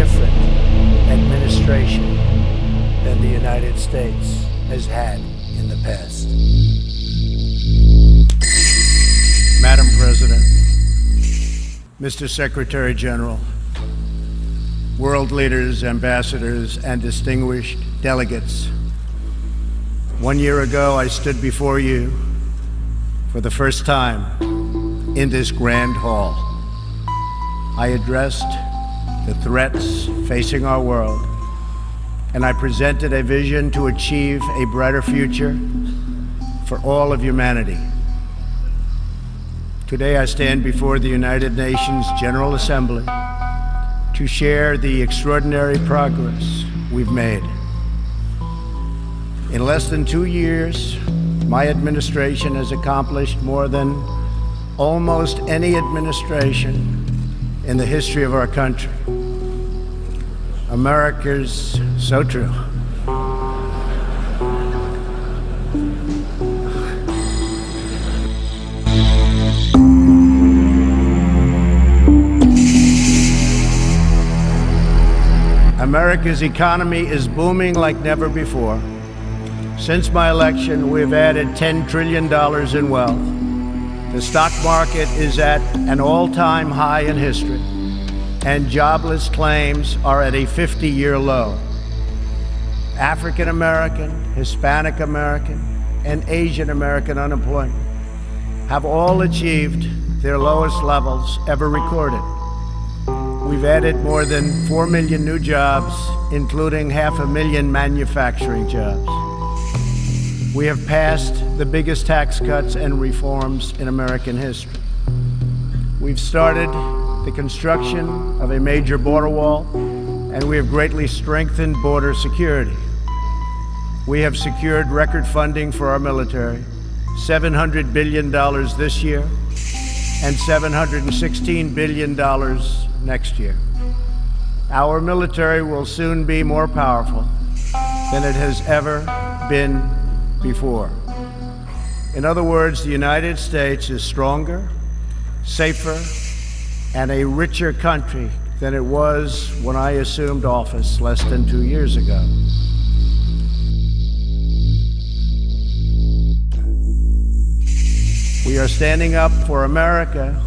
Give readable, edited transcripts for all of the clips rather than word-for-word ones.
different administration than the United States has had in the past. Madam President, Mr. Secretary General, world leaders, ambassadors, and distinguished delegates, 1 year ago I stood before you for the first time in this grand hall. I addressed the threats facing our world, and I presented a vision to achieve a brighter future for all of humanity. Today I stand before the United Nations General Assembly to share the extraordinary progress we've made. In less than 2 years, my administration has accomplished more than almost any administration in the history of our country. America's so true. America's economy is booming like never before. Since my election, we've added $10 trillion in wealth. The stock market is at an all-time high in history, and jobless claims are at a 50-year low. African American, Hispanic American, and Asian American unemployment have all achieved their lowest levels ever recorded. We've added more than 4 million new jobs, including 500,000 manufacturing jobs. We have passed the biggest tax cuts and reforms in American history. We've started the construction of a major border wall, and we have greatly strengthened border security. We have secured record funding for our military, $700 billion this year, and $716 billion next year. Our military will soon be more powerful than it has ever been before. In other words, the United States is stronger, safer, and a richer country than it was when I assumed office less than 2 years ago. We are standing up for America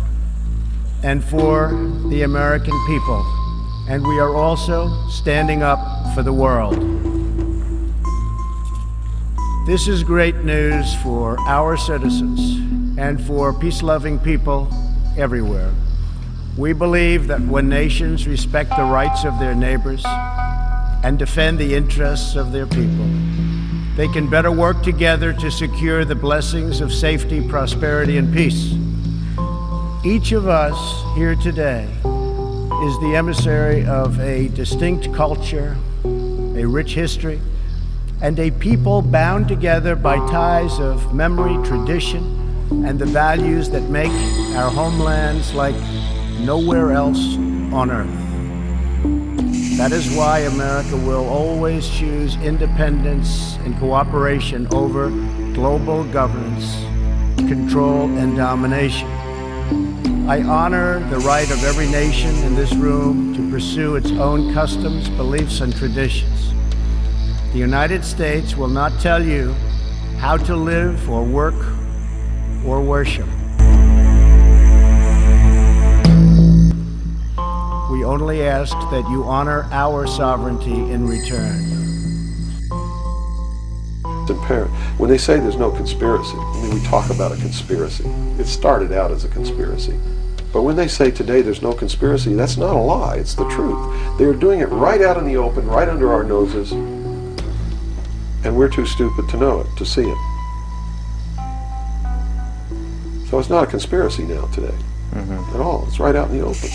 and for the American people, and we are also standing up for the world. This is great news for our citizens and for peace-loving people everywhere. We believe that when nations respect the rights of their neighbors and defend the interests of their people, they can better work together to secure the blessings of safety, prosperity, and peace. Each of us here today is the emissary of a distinct culture, a rich history, and a people bound together by ties of memory, tradition, and the values that make our homelands like nowhere else on earth. That is why America will always choose independence and cooperation over global governance, control, and domination. I honor the right of every nation in this room to pursue its own customs, beliefs, and traditions. The United States will not tell you how to live or work or worship. We only ask that you honor our sovereignty in return. When they say there's no conspiracy, I mean, we talk about a conspiracy. It started out as a conspiracy. But when they say today there's no conspiracy, that's not a lie, it's the truth. They're doing it right out in the open, right under our noses, and we're too stupid to know it, to see it. So it's not a conspiracy now today, at all. It's right out in the open.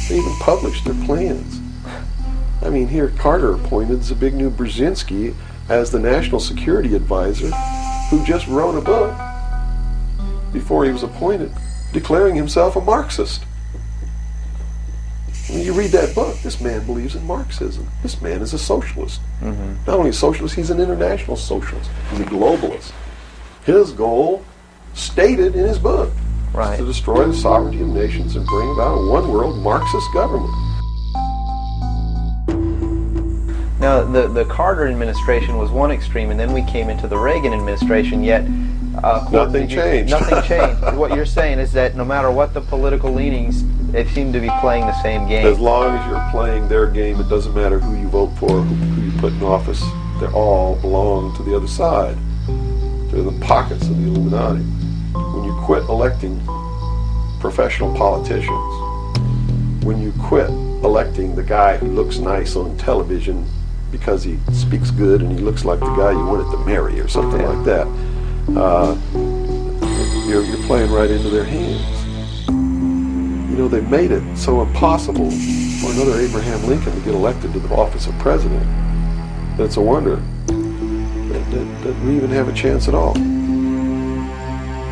They even published their plans. I mean, here Carter appointed Zbigniew Brzezinski as the National Security Advisor, who just wrote a book before he was appointed, declaring himself a Marxist. When you read that book, this man believes in Marxism. This man is a socialist. Not only a socialist, he's an international socialist. He's a globalist. His goal, stated in his book, is to destroy the sovereignty of nations and bring about a one-world Marxist government. Now, the Carter administration was one extreme, and then we came into the Reagan administration, yet nothing changed. Nothing changed. What you're saying is that no matter what the political leanings, they seem to be playing the same game. As long as you're playing their game, it doesn't matter who you vote for, who you put in office. They all belong to the other side. They're the pockets of the Illuminati. When you quit electing professional politicians, when you quit electing the guy who looks nice on television because he speaks good and he looks like the guy you wanted to marry or something like that, you're playing right into their hands. You know, they made it so impossible for another Abraham Lincoln to get elected to the office of president that it's a wonder that we even have a chance at all.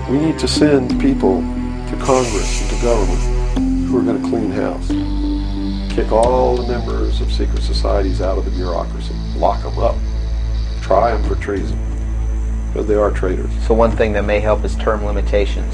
We need to send people to Congress and to government who are going to clean house. Kick all the members of secret societies out of the bureaucracy. Lock them up. Try them for treason. Because they are traitors. So one thing that may help is term limitations.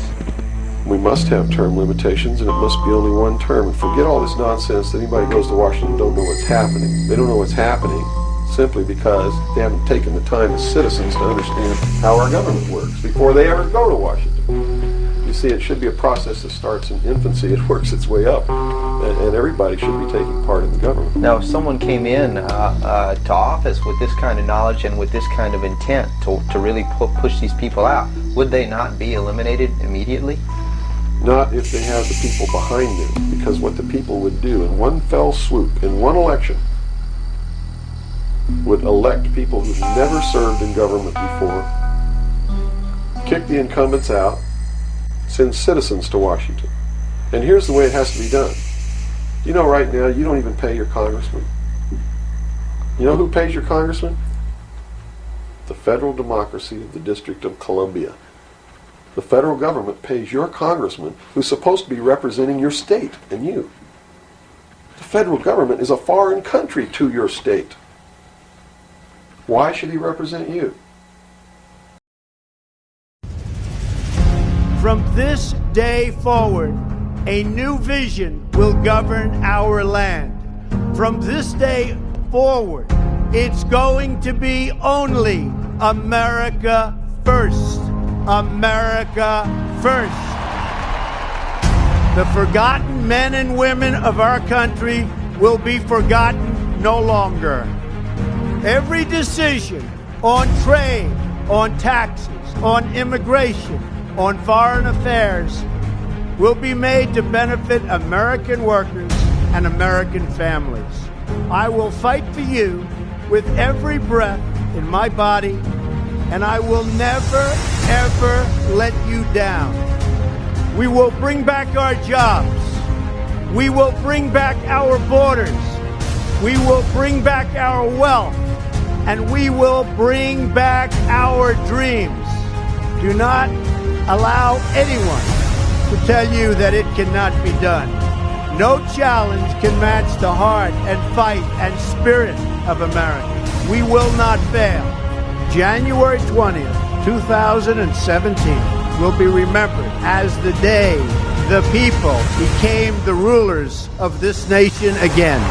We must have term limitations, and it must be only one term. And forget all this nonsense that anybody goes to Washington and don't know what's happening. They don't know what's happening simply because they haven't taken the time as citizens to understand how our government works before they ever go to Washington. You see, it should be a process that starts in infancy and works its way up, and everybody should be taking part in the government. Now, if someone came in to office with this kind of knowledge and with this kind of intent to really push these people out, would they not be eliminated immediately? Not if they have the people behind them, because what the people would do in one fell swoop, in one election, would elect people who've never served in government before, kick the incumbents out, send citizens to Washington. And here's the way it has to be done. You know, right now, you don't even pay your congressman. You know who pays your congressman? The federal democracy of the District of Columbia. The federal government pays your congressman, who's supposed to be representing your state and you. The federal government is a foreign country to your state. Why should he represent you? From this day forward, a new vision will govern our land. From this day forward, it's going to be only America first. America first. The forgotten men and women of our country will be forgotten no longer. Every decision on trade, on taxes, on immigration, on foreign affairs will be made to benefit American workers and American families. I will fight for you with every breath in my body, and I will never, ever let you down. We will bring back our jobs. We will bring back our borders. We will bring back our wealth. And we will bring back our dreams. Do not allow anyone to tell you that it cannot be done. No challenge can match the heart and fight and spirit of America. We will not fail. January 20th, 2017 will be remembered as the day the people became the rulers of this nation again.